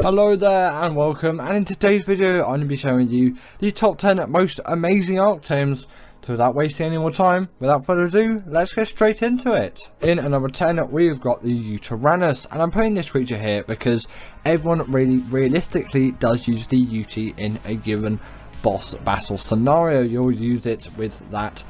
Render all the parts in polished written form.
Hello there and welcome, and in today's video I'm going to be showing you the top 10 most amazing Argentavis. So without wasting any more time, without further ado, let's get straight into it. In at number 10 we've got the Wyverns, and I'm putting this creature here because everyone realistically does use the UT in a given boss battle scenario. You'll use it with that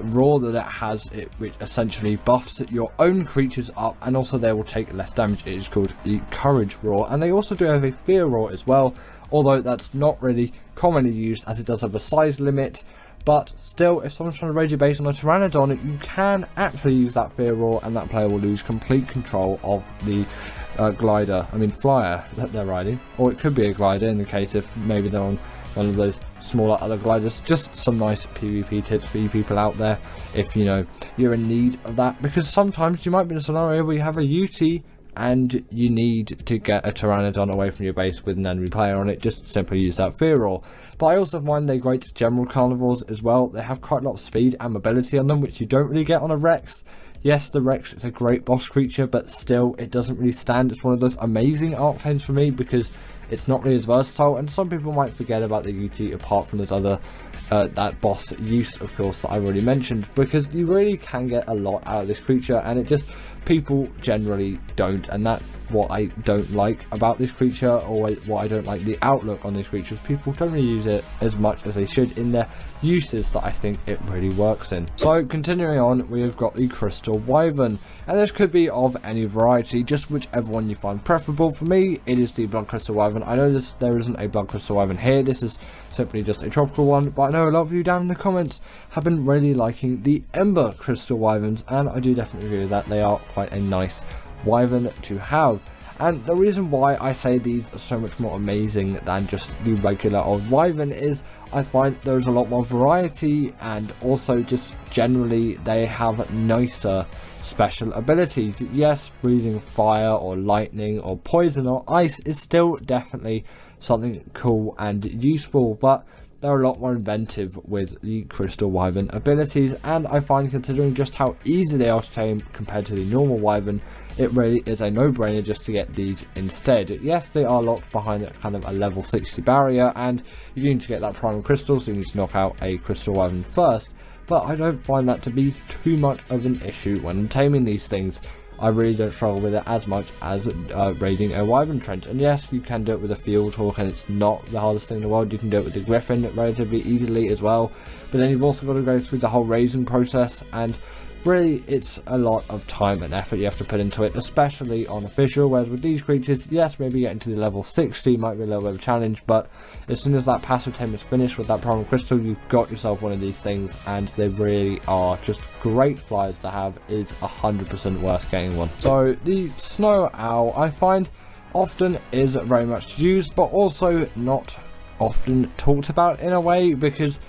roar that it has, which essentially buffs your own creatures up, and also they will take less damage. It is called the courage roar, and they also do have a fear roar as well, although that's not really commonly used as it does have a size limit. But still, if someone's trying to raid your base on a Pteranodon, you can actually use that fear roar, and that player will lose complete control of the flyer that they're riding. Or it could be a glider in the case if maybe they're on one of those smaller other gliders. Just some nice PvP tips for you people out there if you know you're in need of that, because sometimes you might be in a scenario where you have a UT and you need to get a Pteranodon away from your base with an enemy player on it. Just simply use that fear roar. But I also find they're great general carnivores as well. They have quite a lot of speed and mobility on them, which you don't really get on a Rex. Yes, the Rex is a great boss creature, but still it doesn't really stand. It's one of those amazing Argentavis for me because it's not really as versatile, and some people might forget about the UT apart from those other that boss use, of course, that I've already mentioned, because you really can get a lot out of this creature, and it just, people generally don't, and that's what I don't like about this creature, or what I don't like the outlook on this creature. People don't really use it as much as they should in their uses that I think it really works in. So continuing on, we have got the Crystal Wyvern, and this could be of any variety, just whichever one you find preferable. For me, it is the Blood Crystal Wyvern. I know there isn't a Blood Crystal Wyvern here, this is simply just a tropical one, but I know a lot of you down in the comments have been really liking the Ember Crystal Wyverns, and I do definitely agree with that. They are quite a nice Wyvern to have. And the reason why I say these are so much more amazing than just the regular old Wyvern is I find there's a lot more variety, and also just generally they have nicer special abilities. Yes, breathing fire or lightning or poison or ice is still definitely something cool and useful, but they're a lot more inventive with the Crystal Wyvern abilities, and I find, considering just how easy they are to tame compared to the normal Wyvern, it really is a no-brainer just to get these instead. Yes, they are locked behind a kind of a level 60 barrier, and you do need to get that primal crystal, so you need to knock out a Crystal Wyvern first, but I don't find that to be too much of an issue when taming these things. I really don't struggle with it as much as raiding a Wyvern Trench. And yes, you can do it with a Field Hawk, and it's not the hardest thing in the world. You can do it with the Griffin relatively easily as well, but then you've also got to go through the whole raising process, and really it's a lot of time and effort you have to put into it, especially on official. Whereas with these creatures, yes, maybe getting to the level 60 might be a little bit of a challenge, but as soon as that passive tame is finished with that primal crystal, you've got yourself one of these things, and they really are just great flyers to have. It's 100% worth getting one. So the Snow Owl, I find, often is very much used, but also not often talked about in a way, because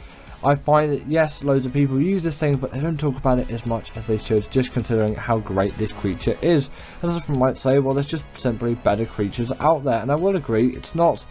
I find that yes, loads of people use this thing, but they don't talk about it as much as they should, just considering how great this creature is. And some might say, well, there's just simply better creatures out there, and I will agree, it's not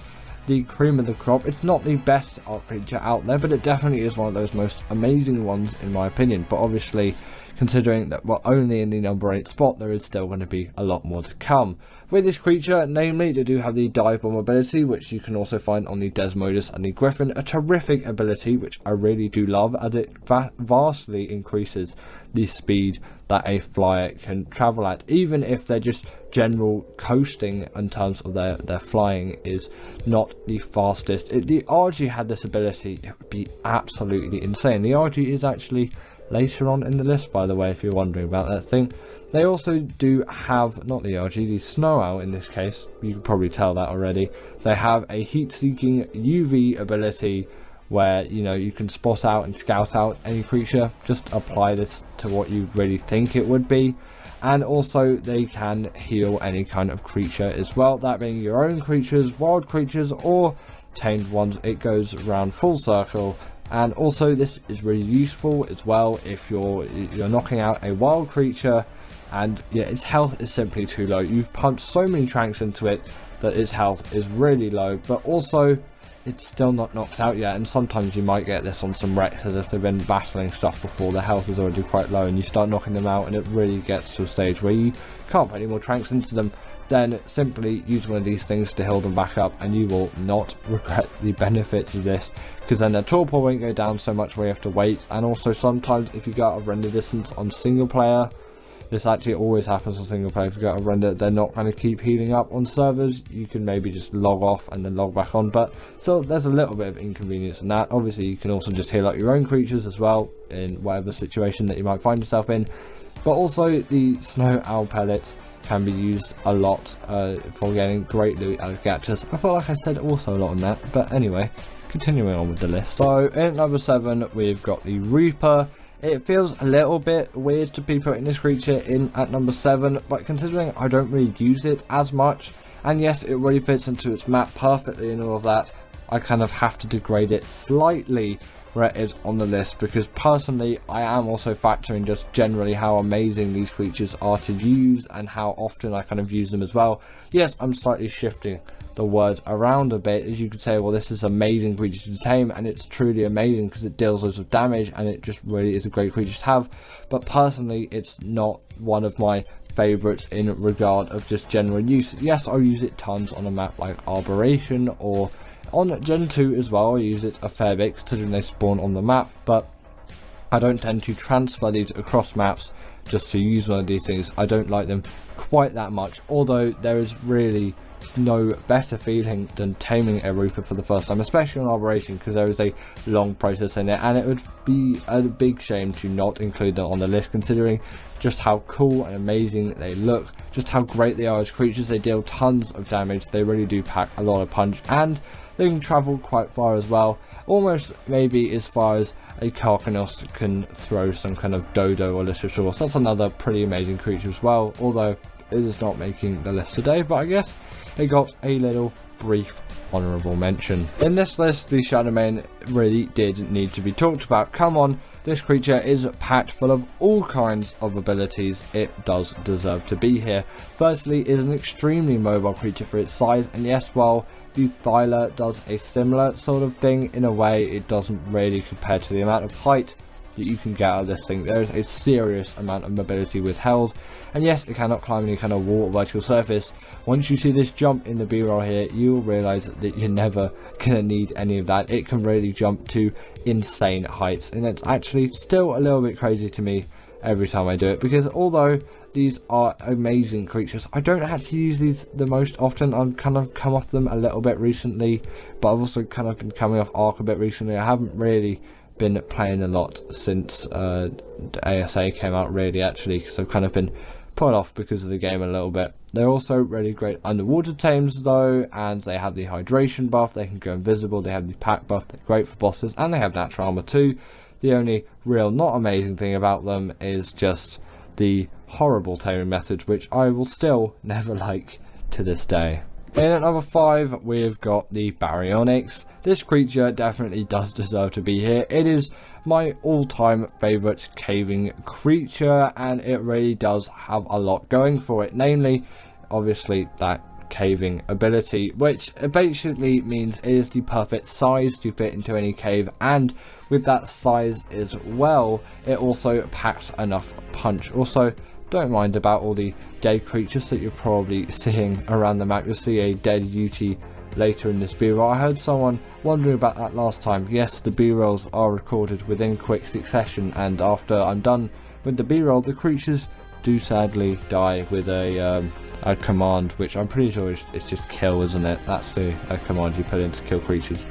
the cream of the crop, it's not the best art creature out there, but it definitely is one of those most amazing ones in my opinion. But obviously, considering that we're only in the number 8 spot, there is still going to be a lot more to come with this creature. Namely, they do have the dive bomb ability, which you can also find on the Desmodus and the Griffin, a terrific ability which I really do love, as it vastly increases the speed that a flyer can travel at, even if they're just general coasting in terms of their flying is not the fastest. If the RG had this ability, it would be absolutely insane. The RG is actually later on in the list, by the way, if you're wondering about that thing. They also do have, not the RG, the Snow Owl in this case, you can probably tell that already. They have a heat-seeking UV ability where, you know, you can spot out and scout out any creature. Just apply this to what you really think it would be. And also they can heal any kind of creature as well, that being your own creatures, wild creatures, or tamed ones. It goes around full circle. And also this is really useful as well if you're knocking out a wild creature and yeah, its health is simply too low. You've pumped so many tranks into it that its health is really low, but also it's still not knocked out yet. And sometimes you might get this on some Rexes if they've been battling stuff before, their health is already quite low, and you start knocking them out and it really gets to a stage where you can't put any more tranks into them. then simply use one of these things to heal them back up, and you will not regret the benefits of this, because then their torpor won't go down so much where you have to wait. And also sometimes if you go out of render distance on single player, this actually always happens on single player, if you go out of render, they're not going to keep healing up on servers. You can maybe just log off and then log back on, but so there's a little bit of inconvenience in that. Obviously you can also just heal up your own creatures as well in whatever situation that you might find yourself in. But also the snow owl pellets can be used a lot for getting great loot out of gadgets. I felt like I said also a lot on that, but anyway, continuing on with the list. So in number 7 we've got the Reaper. It feels a little bit weird to be putting this creature in at number 7, but considering I don't really use it as much, and yes, it really fits into its map perfectly and all of that, I kind of have to degrade it slightly where it is on the list, because personally I am also factoring just generally how amazing these creatures are to use and how often I kind of use them as well. Yes, I'm slightly shifting the words around a bit, as you could say, well, this is amazing creature to tame, and it's truly amazing because it deals loads of damage and it just really is a great creature to have. But personally it's not one of my favorites in regard of just general use. Yes, I'll use it tons on a map like Arboration, or on Gen 2 as well. I use it a fair bit considering they spawn on the map, but I don't tend to transfer these across maps just to use one of these things. I don't like them quite that much, although there is really no better feeling than taming a Reaper for the first time, especially on Arboration, because there is a long process in it, and it would be a big shame to not include them on the list, considering just how cool and amazing they look, just how great they are as creatures. They deal tons of damage, they really do pack a lot of punch, and they can travel quite far as well, almost maybe as far as a Carcanos can throw some kind of dodo or literature. So that's another pretty amazing creature as well, although it is not making the list today, but I guess they got a little brief honourable mention. In this list, the Shadowmane really did need to be talked about. Come on, this creature is packed full of all kinds of abilities. It does deserve to be here. Firstly, it is an extremely mobile creature for its size, and yes, while the Thyla does a similar sort of thing, in a way it doesn't really compare to the amount of height that you can get out of this thing. There is a serious amount of mobility withheld, and yes, it cannot climb any kind of wall or vertical surface. Once you see this jump in the B-roll here, you'll realise that you're never gonna need any of that. It can really jump to insane heights, and it's actually still a little bit crazy to me every time I do it, because although these are amazing creatures, I don't actually use these the most often. I've kind of come off them a little bit recently, but I've also kind of been coming off Arc a bit recently. I haven't really been playing a lot since ASA came out, really, actually, because I've kind of been put off because of the game a little bit. They're also really great underwater tames though, and they have the hydration buff, they can go invisible, they have the pack buff, they're great for bosses, and they have natural armor too. The only real not amazing thing about them is just the horrible taming method, which I will still never like to this day. In at number 5 we've got the Baryonyx. This creature definitely does deserve to be here. It is my all-time favourite caving creature, and it really does have a lot going for it, namely obviously that caving ability, which basically means it is the perfect size to fit into any cave, and with that size as well, it also packs enough punch. Also, don't mind about all the dead creatures that you're probably seeing around the map. You'll see a dead Yuti later in this B-roll. I heard someone wondering about that last time. Yes, the B-rolls are recorded within quick succession, and after I'm done with the B-roll, the creatures do sadly die with a command, which I'm pretty sure it's just kill, isn't it? That's the command you put in to kill creatures.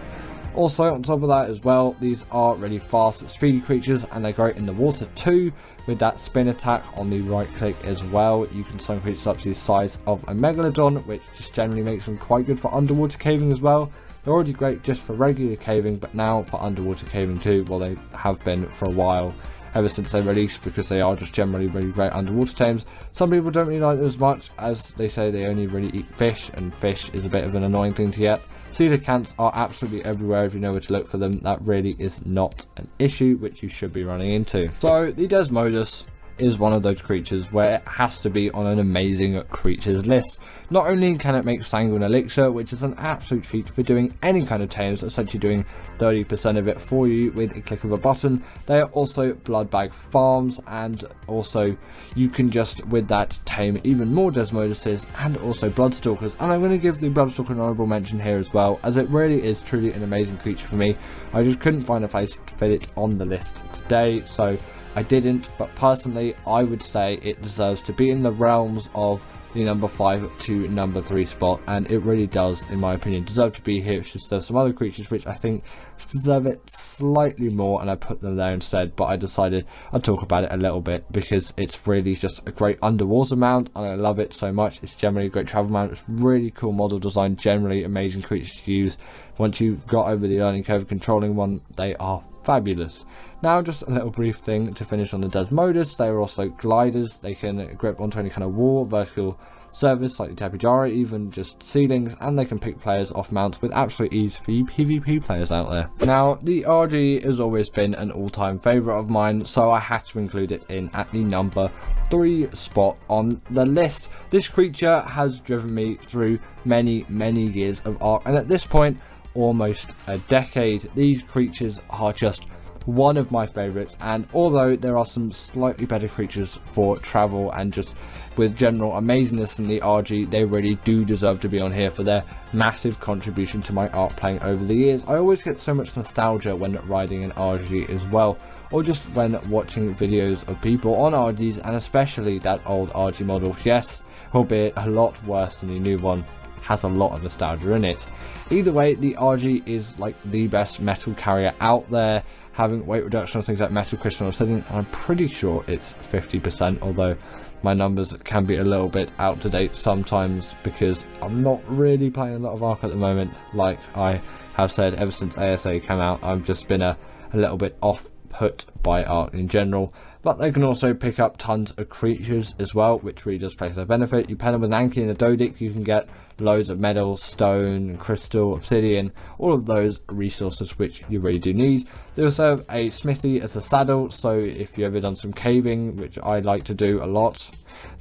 Also, on top of that as well, these are really fast, speedy creatures, and they're great in the water too, with that spin attack on the right click as well. You can summon creatures up to the size of a Megalodon, which just generally makes them quite good for underwater caving as well. They're already great just for regular caving, but now for underwater caving too. Well, they have been for a while, ever since they released, because they are just generally really great underwater tames. Some people don't really like them as much, as they say they only really eat fish, and fish is a bit of an annoying thing to get. Coelacanths are absolutely everywhere if you know where to look for them. That really is not an issue which you should be running into. So the Desmodus is one of those creatures where it has to be on an amazing creatures list. Not only can it make Sanguine Elixir, which is an absolute feat for doing any kind of tames, essentially doing 30% of it for you with a click of a button, they are also blood bag farms, and also you can just with that tame even more Desmoduses and also Bloodstalkers. And I'm going to give the Bloodstalker an honorable mention here as well, as it really is truly an amazing creature for me. I just couldn't find a place to fit it on the list today, so I didn't, but personally I would say it deserves to be in the realms of the number 5 to number 3 spot, and it really does, in my opinion, deserve to be here. It's just there's some other creatures which I think deserve it slightly more, and I put them there instead, but I decided I'd talk about it a little bit because it's really just a great underwater mount and I love it so much. It's generally a great travel mount. It's really cool model design, generally amazing creatures to use. Once you've got over the learning curve controlling one, they are fabulous. Now just a little brief thing to finish on the Desmodus. They are also gliders. They can grip onto any kind of wall, vertical surface like the Tapijara, even just ceilings, and they can pick players off mounts with absolute ease for you PvP players out there. Now the RG has always been an all-time favourite of mine, so I had to include it in at the number 3 spot on the list. This creature has driven me through many years of Arc, and at this point almost a decade. These creatures are just one of my favorites, and although there are some slightly better creatures for travel and just with general amazingness in the RG, they really do deserve to be on here for their massive contribution to my art playing over the years. I always get so much nostalgia when riding an RG as well, or just when watching videos of people on RGs, and especially that old RG model. Yes, albeit a lot worse than the new one, has a lot of nostalgia in it. Either way, the RG is like the best metal carrier out there, having weight reduction on things like metal, crystal, and obsidian, and I'm pretty sure it's 50%, although my numbers can be a little bit out to date sometimes because I'm not really playing a lot of Arc at the moment. Like I have said, ever since ASA came out, I've just been a little bit off put by Arc in general. But they can also pick up tons of creatures as well, which really does play to their benefit. You pair them with an Anki and a Dodic, you can get loads of metal, stone, crystal, obsidian, all of those resources which you really do need. They also have a smithy as a saddle, so if you've ever done some caving, which I like to do a lot,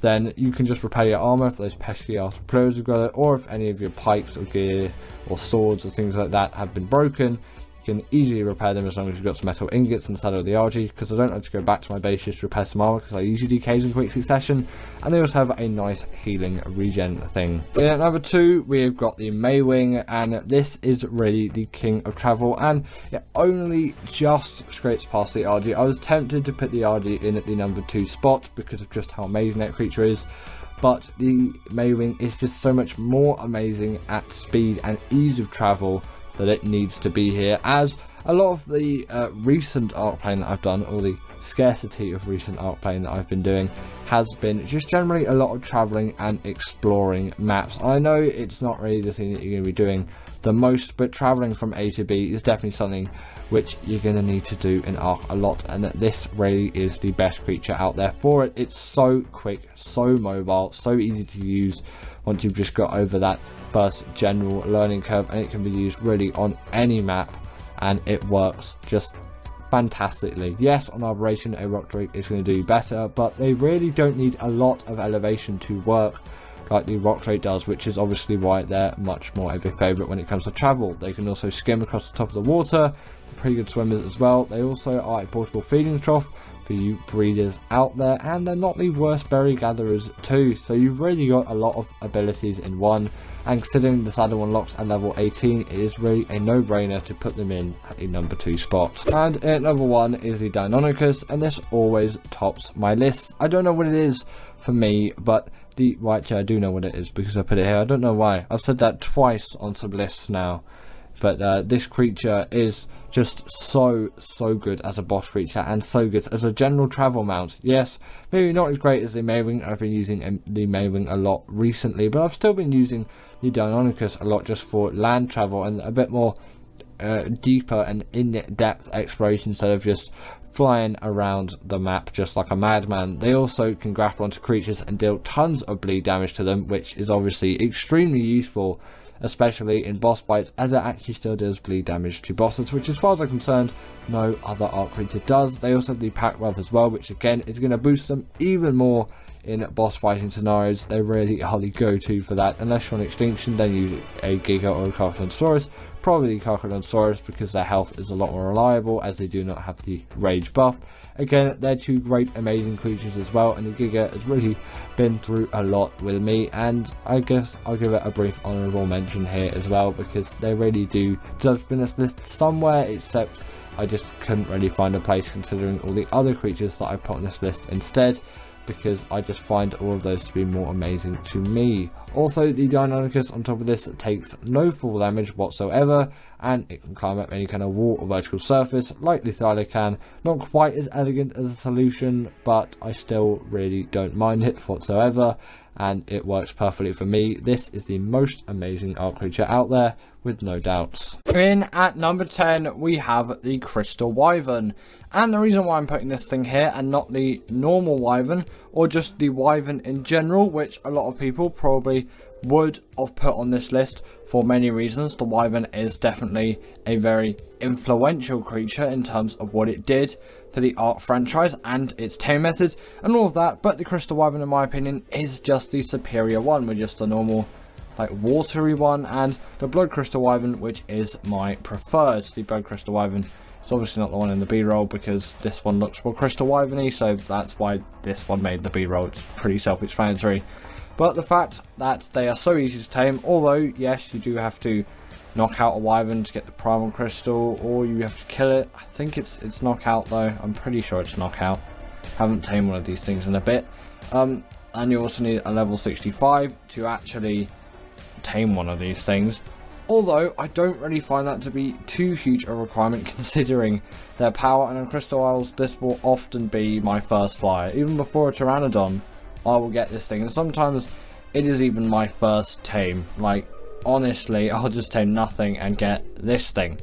then you can just repair your armor if those pesky ass players have got it, or if any of your pikes or gear or swords or things like that have been broken, can easily repair them as long as you've got some metal ingots in the saddle of the RG, because I don't like to go back to my base just to repair some armor because I usually decay in quick succession. And they also have a nice healing regen thing. In at number 2 we've got the Maewing, and this is really the king of travel, and it only just scrapes past the RG. I was tempted to put the RG in at the number 2 spot because of just how amazing that creature is, but the Maewing is just so much more amazing at speed and ease of travel that it needs to be here, as a lot of the recent Arc playing that I've done, or the scarcity of recent Arc playing that I've been doing, has been just generally a lot of travelling and exploring maps. I know it's not really the thing that you're going to be doing the most, but travelling from A to B is definitely something which you're going to need to do in Arc a lot, and that this really is the best creature out there for it. It's so quick, so mobile, so easy to use once you've just got over that first general learning curve, and it can be used really on any map and it works just fantastically. Yes, on Arboration a Rock Drake is going to do better, but they really don't need a lot of elevation to work like the Rock Drake does, which is obviously why they're much more of a favourite when it comes to travel. They can also skim across the top of the water, they're pretty good swimmers as well. They also are a portable feeding trough for you breeders out there, and they're not the worst berry gatherers too, so you've really got a lot of abilities in one. And considering the saddle unlocks at level 18, it is really a no-brainer to put them in at the number 2 spot. And at number 1 is the Deinonychus, and this always tops my list. I don't know what it is for me, but I do know what it is because I put it here. I don't know why. I've said that twice on some lists now. But this creature is just so good as a boss creature, and so good as a general travel mount. Yes, maybe not as great as the Maewing. I've been using the Maewing a lot recently, but I've still been using the Deinonychus a lot just for land travel and a bit more deeper and in-depth exploration instead of just flying around the map just like a madman. They also can grapple onto creatures and deal tons of bleed damage to them, which is obviously extremely useful especially in boss fights, as it actually still deals bleed damage to bosses, which as far as I'm concerned, no other arc creature does. They also have the pack buff as well, which again is going to boost them even more in boss fighting scenarios. They really are the go-to for that. Unless you're on extinction, then use a Giga or a Carcharodontaurus. Probably Carcharodontaurus, because their health is a lot more reliable, as they do not have the rage buff. Again, they're two great, amazing creatures as well, and the Giga has really been through a lot with me, and I guess I'll give it a brief honourable mention here as well, because they really do deserve to be in this list somewhere, except I just couldn't really find a place considering all the other creatures that I've put on this list instead, because I just find all of those to be more amazing to me. Also, the Deinonychus on top of this takes no fall damage whatsoever, and it can climb up any kind of wall or vertical surface like the Thyla can. Not quite as elegant as a solution, but I still really don't mind it whatsoever, and it works perfectly for me. This is the most amazing art creature out there, with no doubts. In at number 10, we have the Crystal Wyvern. And the reason why I'm putting this thing here and not the normal Wyvern, or just the Wyvern in general, which a lot of people probably would have put on this list for many reasons. The Wyvern is definitely a very influential creature in terms of what it did for the Ark franchise and its tame method and all of that, but the Crystal Wyvern, in my opinion, is just the superior one, with just the normal like watery one, and the Blood Crystal Wyvern, which is my preferred. The Blood Crystal Wyvern, it's obviously not the one in the B-roll, because this one looks more Crystal Wyvern-y, so that's why this one made the B-roll. It's pretty self-explanatory. But the fact that they are so easy to tame, although yes, you do have to knock out a Wyvern to get the Primal Crystal, or you have to kill it. I think it's knockout though, I'm pretty sure it's knockout. Haven't tamed one of these things in a bit. And you also need a level 65 to actually tame one of these things, although I don't really find that to be too huge a requirement considering their power, and on Crystal Isles this will often be my first flyer. Even before a Pteranodon, I will get this thing, and sometimes it is even my first tame. Like, honestly, I'll just tame nothing and get this thing,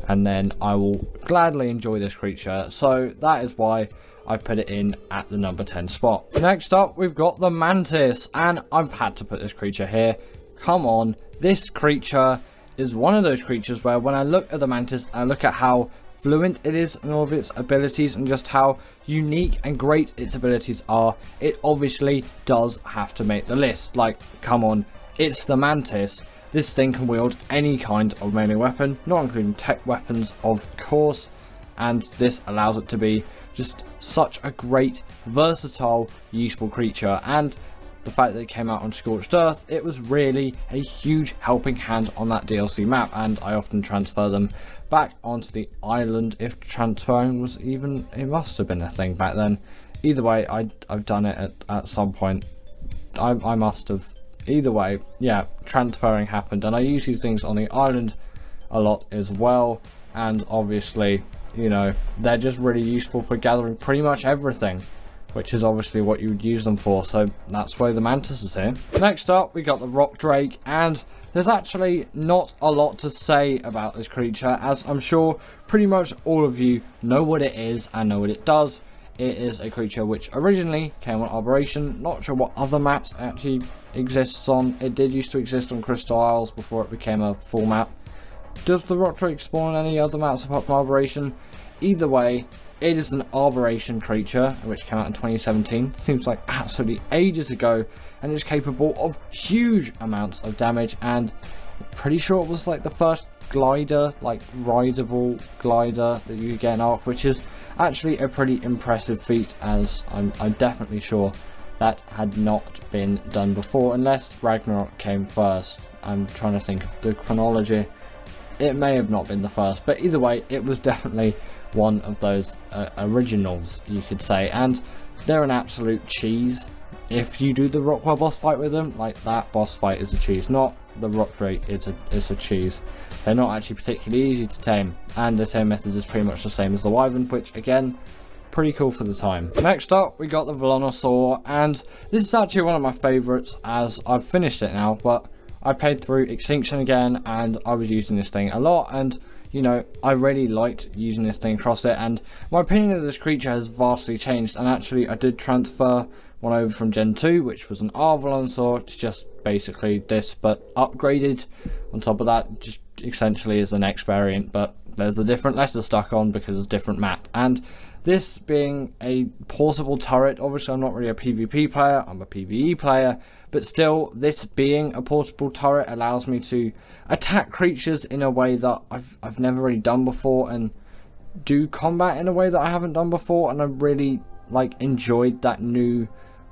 and then I will gladly enjoy this creature. So that is why I put it in at the number 10 spot. Next up, we've got the Mantis, and I've had to put this creature here. Come on, this creature is one of those creatures where when I look at the Mantis, I look at how fluent it is in all of its abilities and just how unique and great its abilities are. It obviously does have to make the list. Like, come on, it's the Mantis. This thing can wield any kind of melee weapon, not including tech weapons, of course, and this allows it to be just such a great, versatile, useful creature. And the fact that it came out on Scorched Earth, it was really a huge helping hand on that DLC map, and I often transfer them back onto the island if transferring was even, it must have been a thing back then. Either way, I've done it at some point. I must have. Either way, yeah, transferring happened, and I use these things on the island a lot as well, and obviously, you know, they're just really useful for gathering pretty much everything, which is obviously what you would use them for, so that's why the Mantis is here. Next up, we got the Rock Drake, and there's actually not a lot to say about this creature, as I'm sure pretty much all of you know what it is and know what it does. It is a creature which originally came on Operation, not sure what other maps it actually exists on. It did used to exist on Crystal Isles before it became a full map. Does the Rock Drake spawn on any other maps apart from Operation? Either way, it is an Arboration creature, which came out in 2017. Seems like absolutely ages ago, and is capable of huge amounts of damage, and I'm pretty sure it was like the first glider, like rideable glider that you could get in Ark, which is actually a pretty impressive feat, as I'm definitely sure that had not been done before, unless Ragnarok came first. I'm trying to think of the chronology. It may have not been the first, but either way, it was definitely one of those originals, you could say, and they're an absolute cheese. If you do the Rockwell boss fight with them, like, that boss fight is a cheese. Not the Rock Drake, it's a cheese. They're not actually particularly easy to tame, and the tame method is pretty much the same as the Wyvern, which again, pretty cool for the time. Next up, we got the Velonosaur, and this is actually one of my favourites, as I've finished it now, but I played through Extinction again, and I was using this thing a lot, and you know, I really liked using this thing across it, and my opinion of this creature has vastly changed, and actually I did transfer one over from Gen 2, which was an Velonosaur, to just basically this, but upgraded. On top of that, just essentially is the next variant, but there's a different letter stuck on because it's a different map. And this being a portable turret, obviously I'm not really a PvP player, I'm a PvE player, but still, this being a portable turret allows me to attack creatures in a way that I've never really done before, and do combat in a way that I haven't done before, and I really like enjoyed that new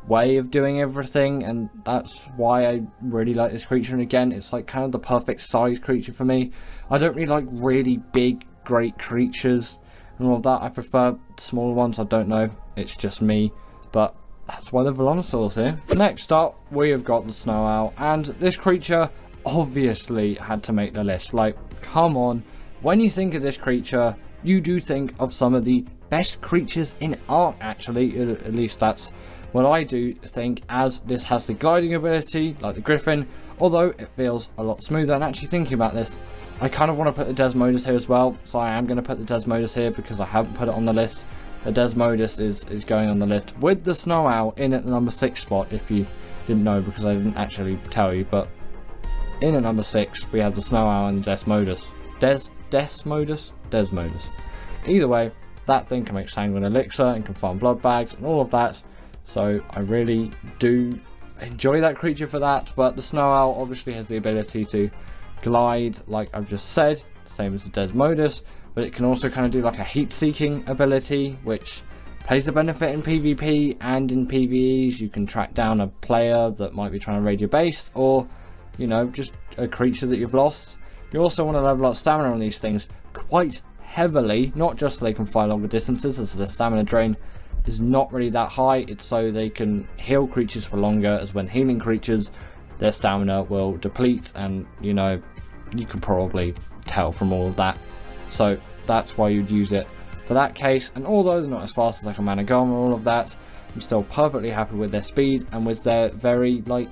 way of doing everything, and that's why I really like this creature. And again, it's like kind of the perfect size creature for me. I don't really like really big great creatures and all of that. I prefer smaller ones. I don't know, it's just me, but that's why the Velonosaur's here. Next up, we have got the Snow Owl, and this creature obviously had to make the list. Like, come on, when you think of this creature, you do think of some of the best creatures in Ark, actually. At least that's what I do think, as this has the gliding ability like the Griffin, although it feels a lot smoother. And actually thinking about this, I kind of want to put the Desmodus here as well, so I am going to put the Desmodus here because I haven't put it on the list. The Desmodus is going on the list with the Snow Owl in at the number 6 spot, if you didn't know, because I didn't actually tell you. But in at number 6 we have the Snow Owl and the Desmodus. Desmodus. Either way, that thing can make Sanguine Elixir and can farm blood bags and all of that, so I really do enjoy that creature for that. But the Snow Owl obviously has the ability to glide, like I've just said, same as the Desmodus, but it can also kind of do like a heat seeking ability, which plays a benefit in PvP and in PvEs. You can track down a player that might be trying to raid your base, or, you know, just a creature that you've lost. You also want to level up stamina on these things quite heavily, not just so they can fly longer distances, as the stamina drain is not really that high. It's so they can heal creatures for longer, as when healing creatures, their stamina will deplete, and, you know, you can probably tell from all of that. So that's why you'd use it for that case. And although they're not as fast as like a Managama or all of that, I'm still perfectly happy with their speed and with their very like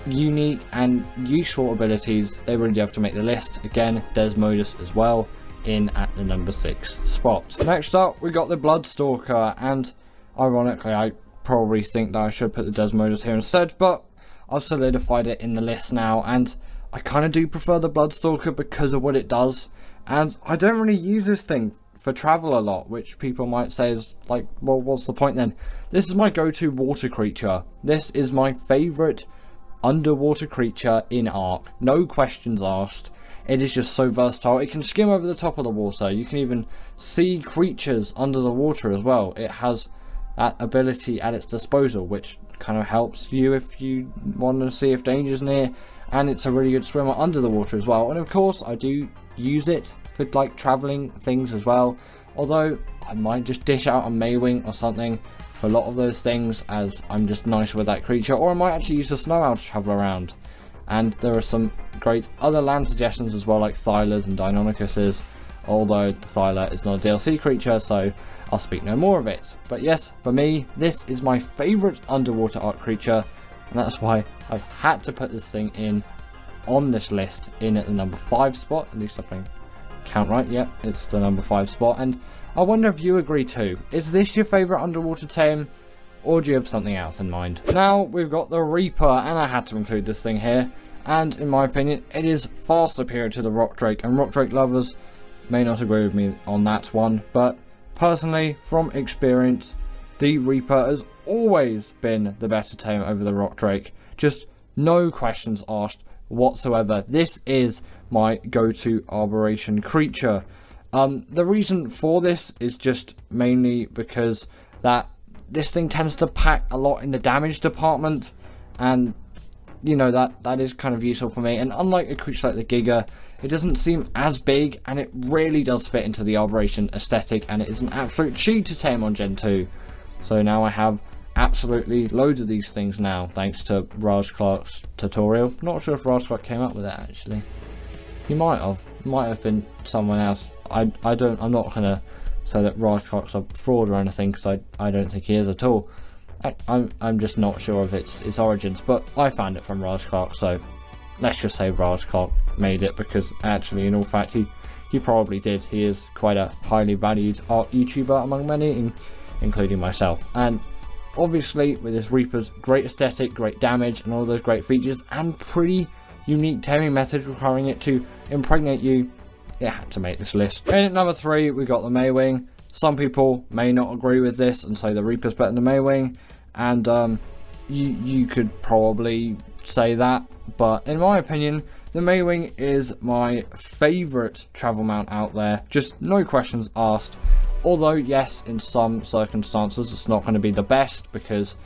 unique and useful abilities. They really do have to make the list. Again, Desmodus as well, in at the number 6 spot. Next up, we got the Bloodstalker, and ironically I probably think that I should put the Desmodus here instead, but I've solidified it in the list now, and I kind of do prefer the Bloodstalker because of what it does. And I don't really use this thing for travel a lot, which people might say is like, well, what's the point then? This is my go-to water creature. This is my favourite underwater creature in Ark, no questions asked. It is just so versatile. It can skim over the top of the water. You can even see creatures under the water as well. It has that ability at its disposal, which kind of helps you if you want to see if danger's near. And it's a really good swimmer under the water as well. And of course, I do use it for like traveling things as well. Although I might just dish out a Maewing or something for a lot of those things, as I'm just nice with that creature. Or I might actually use the Snow Owl to travel around. And there are some great other land suggestions as well, like Thylas and Deinonychuses, although the Thyla is not a DLC creature, so I'll speak no more of it. But yes, for me, this is my favourite underwater Ark creature, and that's why I've had to put this thing in on this list, in at the number 5 spot. At least if I count right, yeah, it's the number 5 spot. And I wonder if you agree too. Is this your favourite underwater tame, or do you have something else in mind? Now we've got the Reaper, and I had to include this thing here, and in my opinion it is far superior to the Rock Drake, and Rock Drake lovers may not agree with me on that one, but personally, from experience, the Reaper has always been the better tame over the Rock Drake. Just no questions asked whatsoever. This is my go-to Arboration creature. The reason for this is just mainly because that this thing tends to pack a lot in the damage department, and you know that is kind of useful for me. And unlike a creature like the Giga, it doesn't seem as big, and it really does fit into the Arboration aesthetic, and it is an absolute cheat to tame on Gen 2. So now I have absolutely loads of these things now, thanks to Raj Clark's tutorial. Not sure if Raj Clark came up with it actually. He might have been someone else. I'm not gonna say that Raj Clark's a fraud or anything, because I don't think he is at all. I'm just not sure of its origins, but I found it from Raj Clark, so let's just say Raj Clark made it, because actually in all fact he probably did. He is quite a highly valued art YouTuber among many, including myself. And Obviously, with this Reaper's great aesthetic, great damage, and all those great features, and pretty unique taming methods requiring it to impregnate you, it had to make this list. In at number 3, we got the Maewing. Some people may not agree with this and say the Reaper's better than the Maewing, and you could probably say that, but in my opinion, the Maewing is my favourite travel mount out there, just no questions asked. Although, yes, in some circumstances it's not going to be the best because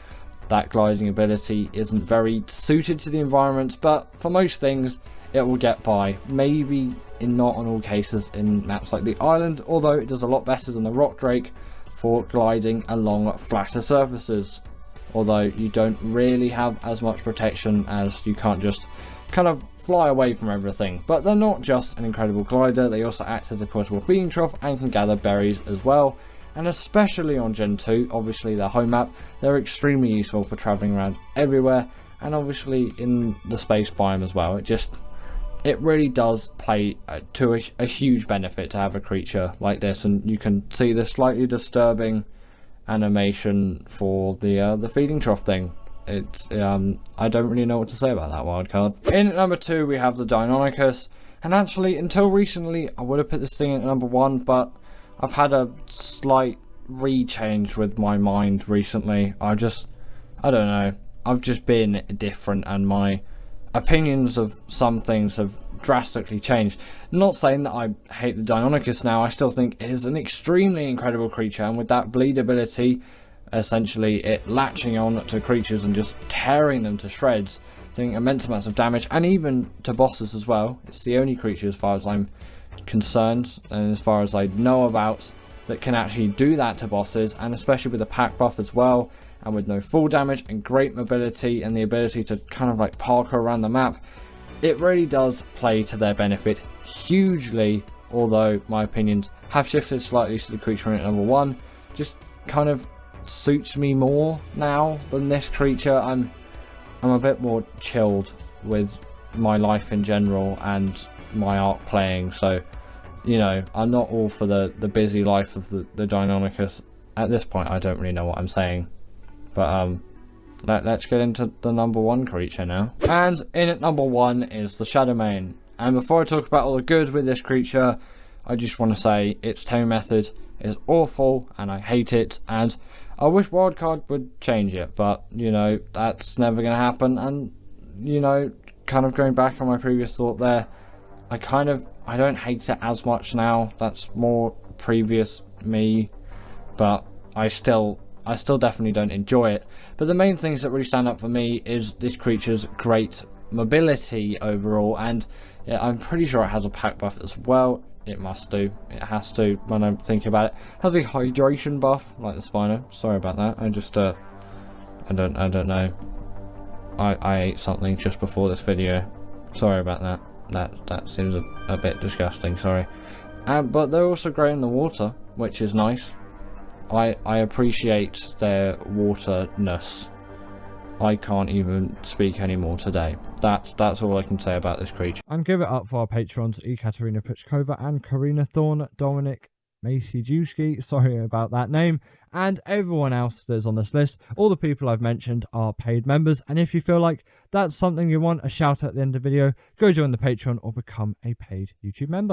that gliding ability isn't very suited to the environments, but for most things it will get by. Maybe not on all cases in maps like the island, although it does a lot better than the Rock Drake for gliding along flatter surfaces. Although you don't really have as much protection, as you can't just kind of fly away from everything. But they're not just an incredible glider, they also act as a portable feeding trough and can gather berries as well. And especially on Gen 2, obviously their home map, they're extremely useful for travelling around everywhere, and obviously in the space biome as well. It really does play to a huge benefit to have a creature like this, and you can see the slightly disturbing animation for the feeding trough thing. It's I don't really know what to say about that wildcard. In at number 2, we have the Deinonychus, and actually until recently I would have put this thing at number 1, but I've had a slight rechange with my mind recently. I don't know, I've just been different, and my opinions of some things have drastically changed. Not saying that I hate the Deinonychus now, I still think it is an extremely incredible creature, and with that bleed ability, essentially it latching on to creatures and just tearing them to shreds, doing immense amounts of damage, and even to bosses as well. It's the only creature, as far as I'm concerned and as far as I know about, that can actually do that to bosses, and especially with a pack buff as well, and with no full damage and great mobility and the ability to kind of like parkour around the map. It really does play to their benefit hugely, although my opinions have shifted slightly to the creature in number 1. Just kind of suits me more now than this creature. I'm a bit more chilled with my life in general and my arc playing, so you know, I'm not all for the busy life of the Deinonychus. At this point I don't really know what I'm saying, but let's get into the number 1 creature now. And in at number 1 is the Shadowmane. And before I talk about all the good with this creature, I just want to say its taming method is awful and I hate it, and I wish Wildcard would change it, but you know, that's never going to happen. And you know, kind of going back on my previous thought there, I don't hate it as much now. That's more previous me, but I still definitely don't enjoy it. But the main things that really stand up for me is this creature's great mobility overall, and yeah, I'm pretty sure it has a pack buff as well. It must do. It has to, when I'm thinking about it. It has a hydration buff, like the Spino. Sorry about that. I don't know. I ate something just before this video. Sorry about that. That seems a bit disgusting, sorry. But they're also great in the water, which is nice. I appreciate their waterness. I can't even speak anymore today. That's all I can say about this creature. And give it up for our patrons, Ekaterina Puchkova and Karina Thorne, Dominic Maciejewski, sorry about that name, and everyone else that's on this list. All the people I've mentioned are paid members, and if you feel like that's something you want a shout out at the end of the video, go join the Patreon or become a paid YouTube member.